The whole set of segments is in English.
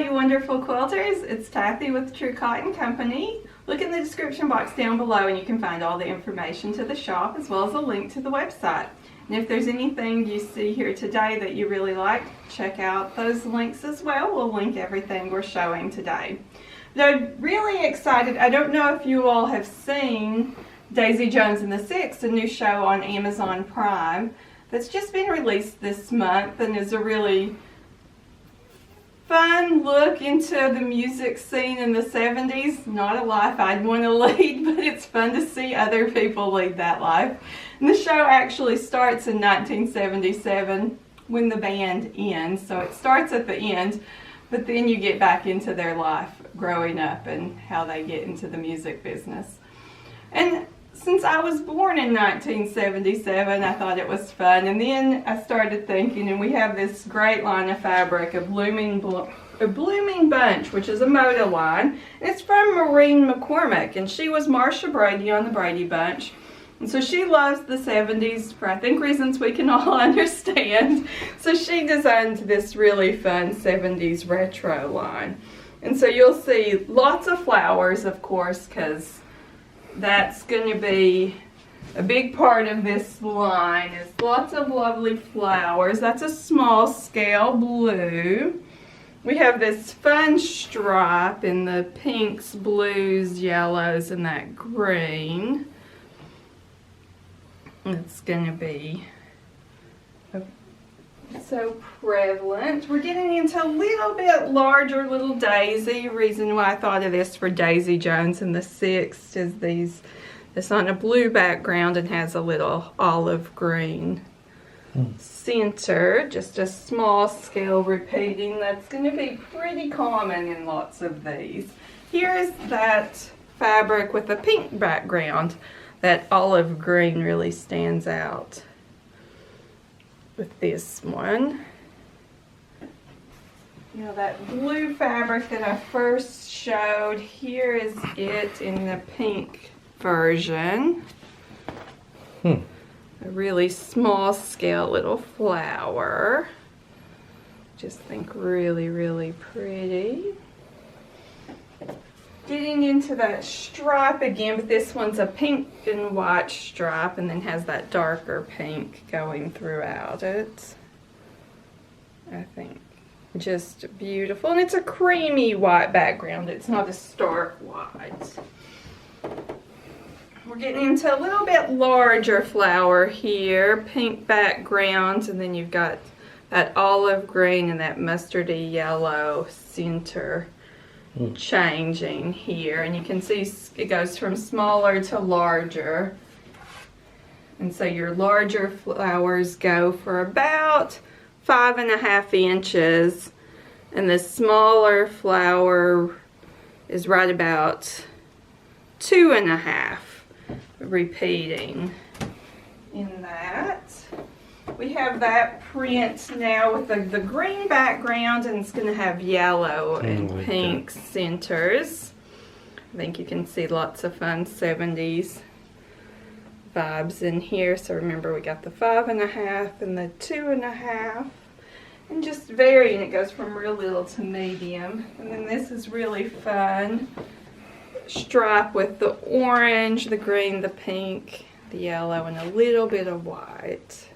you wonderful quilters. It's Cathy with True Cotton Company. Look in the description box down below and you can find all the information to the shop as well as a link to the website. And if there's anything you see here today that you really like, check out those links as well. We'll link everything we're showing today. But I'm really excited. I don't know if you all have seen Daisy Jones and the Six, a new show on Amazon Prime that's just been released this month and is a really fun look into the music scene in the 70s. Not a life I'd want to lead, but it's fun to see other people lead that life. And the show actually starts in 1977 when the band ends. So it starts at the end, but then you get back into their life growing up and how they get into the music business. And since I was born in 1977, I thought it was fun. And then I started thinking, and we have this great line of fabric, a blooming bunch, which is a moda line. And it's from Maureen McCormick, and she was Marsha Brady on the Brady Bunch. And so she loves the 70s for, I think, reasons we can all understand. So she designed this really fun 70s retro line. And so you'll see lots of flowers, of course, because that's going to be a big part of this line, is lots of lovely flowers. That's a small scale blue. We have this fun stripe in the pinks, blues, yellows, and that green. It's going to be so prevalent. We're getting into a little bit larger little daisy. Reason why I thought of this for Daisy Jones and the Six is it's on a blue background and has a little olive green center. Just a small scale repeating. That's going to be pretty common in lots of these. Here's that fabric with a pink background. That olive green really stands out with this one. You know, that blue fabric that I first showed, here is it in the pink version. A really small scale little flower. Just think really, really pretty. Getting into that stripe again, but this one's a pink and white stripe and then has that darker pink going throughout it. I think just beautiful. And it's a creamy white background. It's not a stark white. We're getting into a little bit larger flower here. Pink background, and then you've got that olive green and that mustardy yellow center changing here, and you can see it goes from smaller to larger, and so your larger flowers go for about 5.5 inches, and the smaller flower is right about 2.5, repeating in that. We have that print now with the green background, and it's going to have yellow and pink centers. I think you can see lots of fun 70s vibes in here. So remember, we got the 5.5 and the 2.5, and just varying. It goes from real little to medium. And then this is really fun stripe with the orange, the green, the pink, the yellow, and a little bit of white.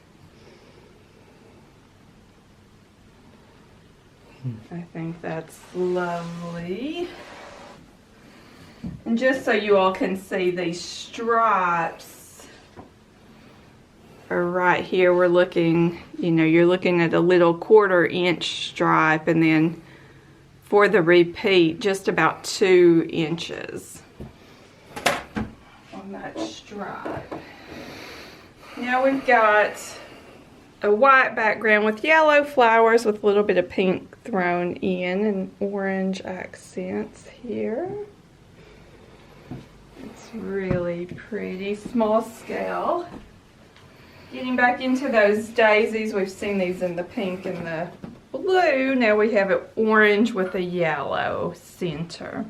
I think that's lovely. And just so you all can see, these stripes are right here. We're looking, you know, you're looking at a little 1/4 inch stripe, and then for the repeat, just about 2 inches on that stripe. Now we've got a white background with yellow flowers with a little bit of pink thrown in and orange accents here. It's really pretty, small scale. Getting back into those daisies, we've seen these in the pink and the blue. Now we have it orange with a yellow center.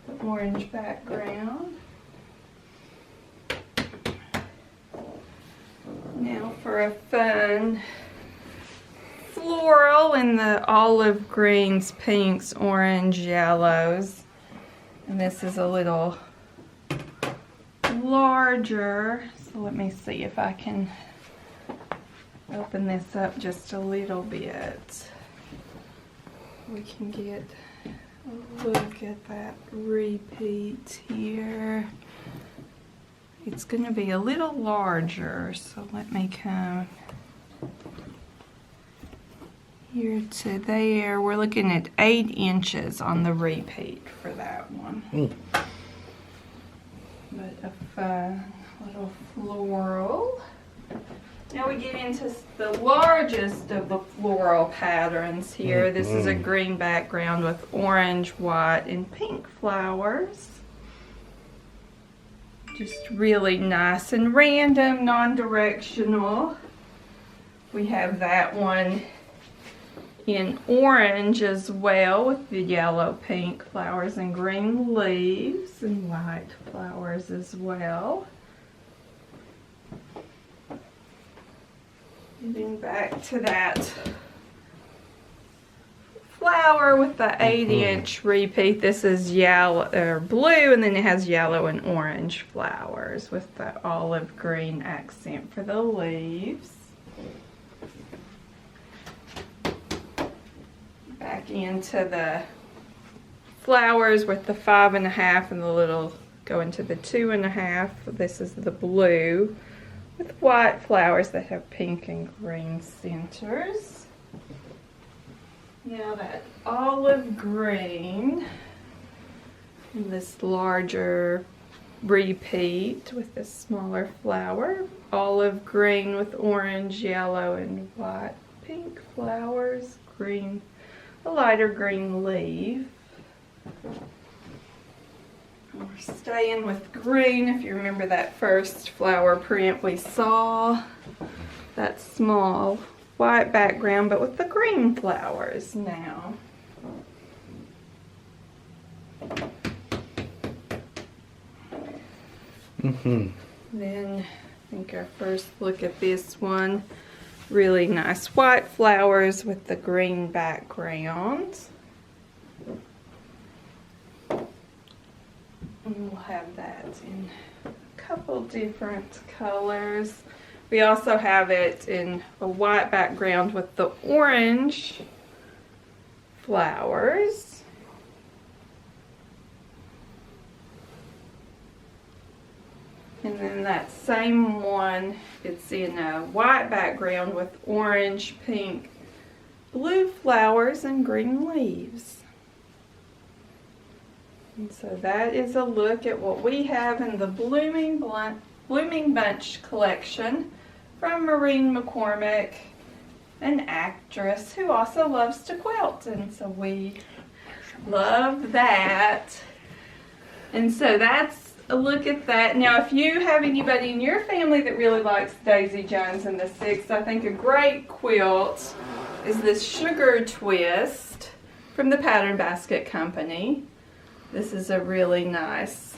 The orange background. Now for a fun floral in the olive greens, pinks, orange, yellows. And this is a little larger. So let me see if I can open this up just a little bit. We can get a look at that repeat here. It's going to be a little larger, so let me come here to there. We're looking at 8 inches on the repeat for that one. But a fun little floral. Now we get into the largest of the floral patterns here. This is a green background with orange, white, and pink flowers. Just really nice and random, non-directional. We have that one in orange as well with the yellow, pink flowers and green leaves and white flowers as well. Getting back to that flower with the 8-inch repeat. This is yellow or blue, and then it has yellow and orange flowers with the olive green accent for the leaves. Back into the flowers with the 5.5 and the little go into the 2.5. This is the blue with white flowers that have pink and green centers. Now that olive green, and this larger repeat with this smaller flower, olive green with orange, yellow, and white, pink flowers, green, a lighter green leaf. We're staying with green. If you remember that first flower print we saw, that small white background but with the green flowers now. Then I think our first look at this one, really nice white flowers with the green background. And we'll have that in a couple different colors. We also have it in a white background with the orange flowers. And then that same one, it's in a white background with orange, pink, blue flowers, and green leaves. And so that is a look at what we have in the Blooming Bunch collection from Maureen McCormick, an actress who also loves to quilt. And so we love that. And so that's a look at that. Now, if you have anybody in your family that really likes Daisy Jones and the Six, I think a great quilt is this Sugar Twist from the Pattern Basket Company. This is a really nice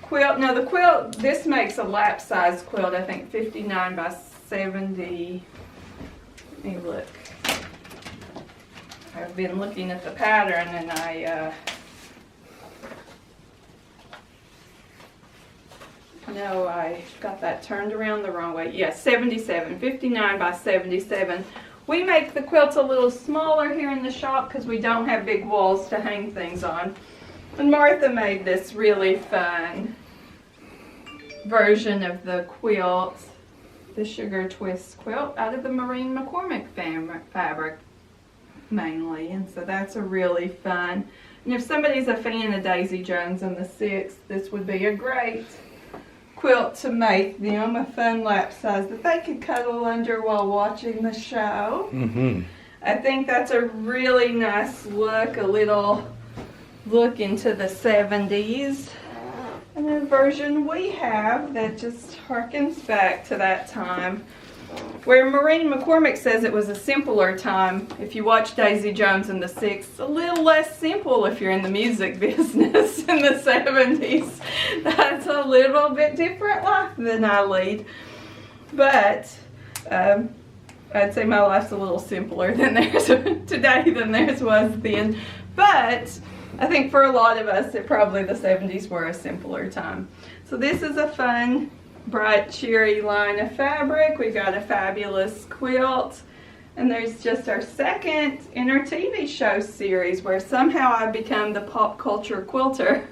quilt. Now the quilt, this makes a lap size quilt, I think 59 by 70. Let me look. I've been looking at the pattern and no, I got that turned around the wrong way. Yes, 77, 59 by 77. We make the quilts a little smaller here in the shop because we don't have big walls to hang things on. And Martha made this really fun version of the quilt, the Sugar Twist quilt, out of the Maureen McCormick fabric mainly. And so that's a really fun. And if somebody's a fan of Daisy Jones and the Six, this would be a great quilt to make them, a fun lap size that they could cuddle under while watching the show. I think that's a really nice look, a little look into the 70s. And a version we have that just harkens back to that time where Maureen McCormick says it was a simpler time. If you watch Daisy Jones and the Six, a little less simple if you're in the music business in the 70s. That's a little bit different life than I lead. But a I'd say my life's a little simpler than theirs today than theirs was then. But I think for a lot of us, probably the 70s were a simpler time. So this is a fun, bright, cheery line of fabric. We've got a fabulous quilt. And there's just our second in our TV show series where somehow I've become the pop culture quilter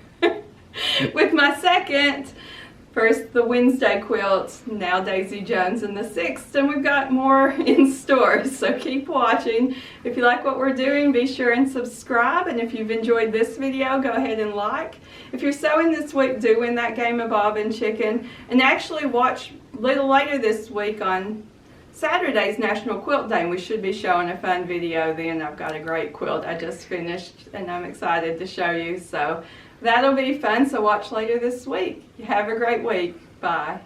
with my second. First the Wednesday quilt, now Daisy Jones in the 6th, and we've got more in store, so keep watching. If you like what we're doing, be sure and subscribe, and if you've enjoyed this video, go ahead and like. If you're sewing this week, do win that game of Bob and Chicken, and actually watch a little later this week on Saturday's National Quilt Day, and we should be showing a fun video then. I've got a great quilt I just finished, and I'm excited to show you, so that'll be fun, so watch later this week. Have a great week. Bye.